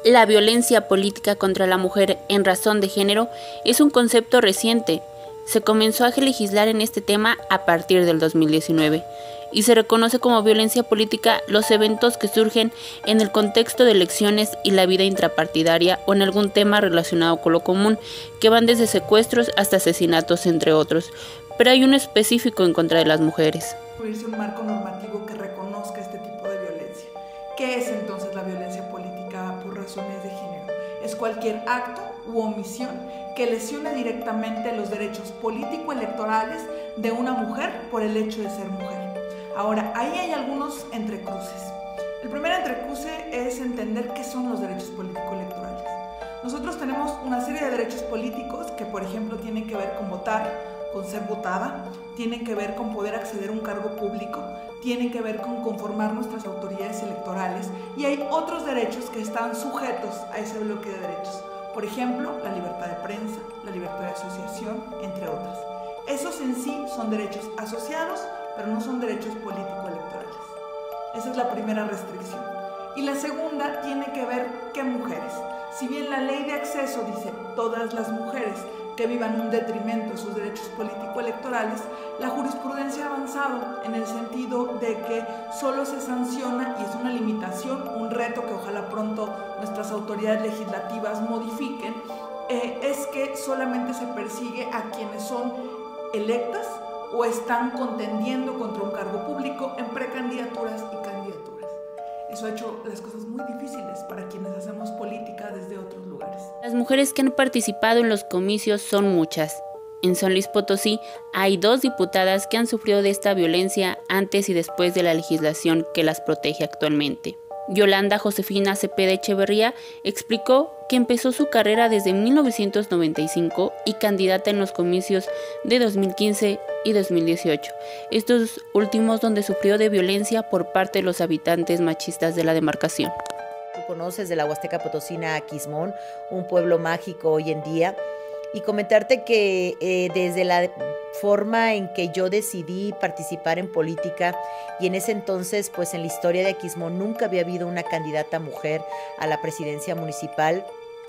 La violencia política contra la mujer en razón de género es un concepto reciente. Se comenzó a legislar en este tema a partir del 2019 y se reconoce como violencia política los eventos que surgen en el contexto de elecciones y la vida intrapartidaria o en algún tema relacionado con lo común, que van desde secuestros hasta asesinatos, entre otros. Pero hay uno específico en contra de las mujeres. Un marco normativo que reconozca este tipo de violencia. ¿Qué es entonces la violencia política por razones de género? Es cualquier acto u omisión que lesione directamente los derechos político-electorales de una mujer por el hecho de ser mujer. Ahora, ahí hay algunos entrecruces. El primer entrecruce es entender qué son los derechos político-electorales. Nosotros tenemos una serie de derechos políticos que, por ejemplo, tienen que ver con votar, con ser votada, tienen que ver con poder acceder a un cargo público, tienen que ver con conformar nuestras autoridades electorales, y hay otros derechos que están sujetos a ese bloque de derechos. Por ejemplo, la libertad de prensa, la libertad de asociación, entre otras. Esos en sí son derechos asociados, pero no son derechos político-electorales. Esa es la primera restricción. Y la segunda tiene que ver qué mujeres. Si bien la ley de acceso dice todas las mujeres que vivan un detrimento de sus derechos político-electorales, la jurisprudencia ha avanzado en el sentido de que solo se sanciona, y es una limitación, un reto que ojalá pronto nuestras autoridades legislativas modifiquen, es que solamente se persigue a quienes son electas o están contendiendo contra un cargo público en precandidaturas y candidaturas. Eso ha hecho las cosas muy difíciles para quienes hacemos política desde otros lugares. Las mujeres que han participado en los comicios son muchas. En San Luis Potosí hay 2 diputadas que han sufrido de esta violencia antes y después de la legislación que las protege actualmente. Yolanda Josefina Cepeda Echeverría explicó que empezó su carrera desde 1995 y candidata en los comicios de 2015 y 2018, estos últimos donde sufrió de violencia por parte de los habitantes machistas de la demarcación. Tú conoces de la Huasteca Potosina a Aquismón, un pueblo mágico hoy en día, y comentarte que desde la forma en que yo decidí participar en política, y en ese entonces, pues en la historia de Aquismón nunca había habido una candidata mujer a la presidencia municipal.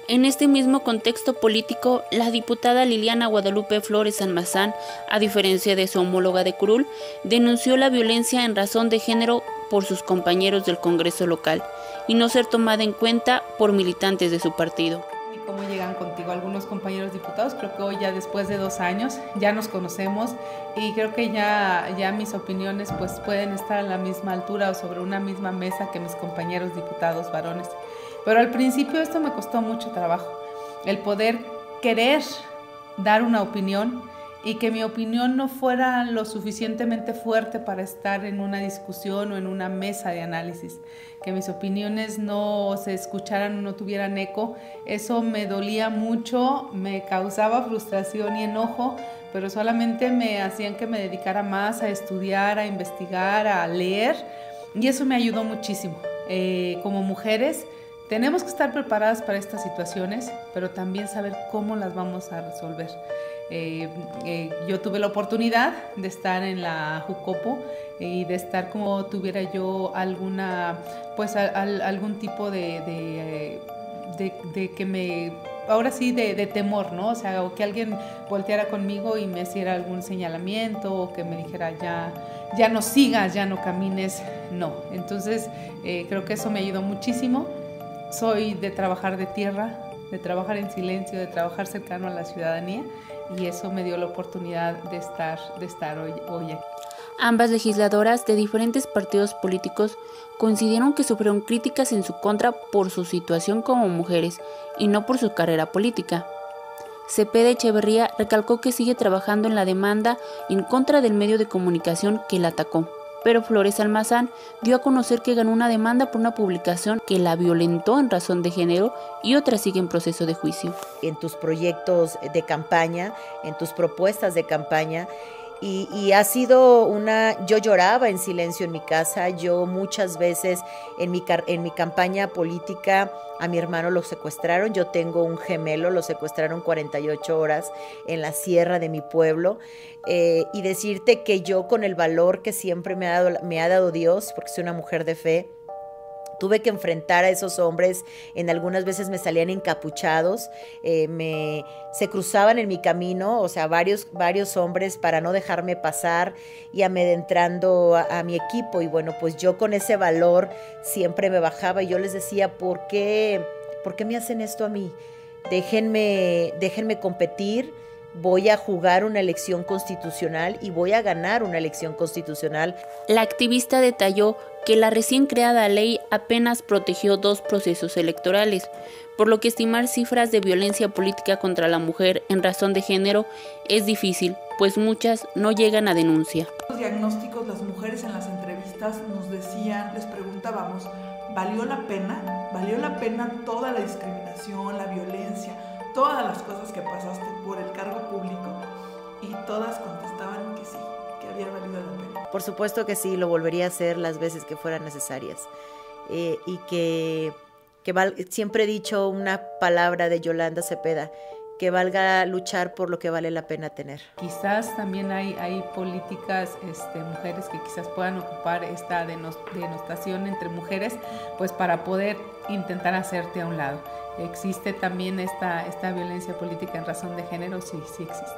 En este mismo contexto político, la diputada Liliana Guadalupe Flores Almazán, a diferencia de su homóloga de Curul, denunció la violencia en razón de género por sus compañeros del Congreso local y no ser tomada en cuenta por militantes de su partido. ¿Y cómo llegan contigo algunos compañeros diputados? Creo que hoy ya después de 2 años ya nos conocemos y creo que ya mis opiniones pues pueden estar a la misma altura o sobre una misma mesa que mis compañeros diputados varones. Pero al principio esto me costó mucho trabajo, el poder querer dar una opinión y que mi opinión no fuera lo suficientemente fuerte para estar en una discusión o en una mesa de análisis, que mis opiniones no se escucharan o no tuvieran eco. Eso me dolía mucho, me causaba frustración y enojo, pero solamente me hacían que me dedicara más a estudiar, a investigar, a leer, y eso me ayudó muchísimo. Como mujeres, tenemos que estar preparadas para estas situaciones, pero también saber cómo las vamos a resolver. Yo tuve la oportunidad de estar en la Jucopo y de estar como tuviera yo alguna, pues algún tipo de que me, ahora sí de temor, ¿no? O sea, o que alguien volteara conmigo y me hiciera algún señalamiento o que me dijera ya no sigas, ya no camines, no. Entonces creo que eso me ayudó muchísimo. Soy de trabajar de tierra, de trabajar en silencio, de trabajar cercano a la ciudadanía, y eso me dio la oportunidad de estar hoy aquí. Ambas legisladoras de diferentes partidos políticos coincidieron que sufrieron críticas en su contra por su situación como mujeres y no por su carrera política. Cepeda Echeverría recalcó que sigue trabajando en la demanda en contra del medio de comunicación que la atacó. Pero Flores Almazán dio a conocer que ganó una demanda por una publicación que la violentó en razón de género y otra sigue en proceso de juicio. En tus proyectos de campaña, en tus propuestas de campaña, y ha sido yo lloraba en silencio en mi casa. Yo muchas veces en mi campaña política a mi hermano lo secuestraron. Yo tengo un gemelo, lo secuestraron 48 horas en la sierra de mi pueblo. Y decirte que yo, con el valor que siempre me ha dado Dios, porque soy una mujer de fe, Tuve que enfrentar a esos hombres, en algunas veces me salían encapuchados, se cruzaban en mi camino, o sea, varios hombres para no dejarme pasar y amedrentando a mi equipo. Y bueno, pues yo con ese valor siempre me bajaba y yo les decía, ¿por qué me hacen esto a mí? Déjenme competir. Voy a jugar una elección constitucional y voy a ganar una elección constitucional. La activista detalló que la recién creada ley apenas protegió 2 procesos electorales, por lo que estimar cifras de violencia política contra la mujer en razón de género es difícil, pues muchas no llegan a denuncia. Los diagnósticos, las mujeres en las entrevistas nos decían, les preguntábamos, ¿valió la pena? ¿Valió la pena toda la discriminación, la violencia, todas las cosas que pasaste por el cargo público? Y todas contestaban que sí, que había valido la pena. Por supuesto que sí, lo volvería a hacer las veces que fueran necesarias. Y siempre he dicho una palabra de Yolanda Cepeda, que valga luchar por lo que vale la pena tener. Quizás también hay políticas, mujeres que quizás puedan ocupar esta denostación entre mujeres, pues para poder intentar hacerte a un lado. ¿Existe también esta violencia política en razón de género? Sí, sí existe.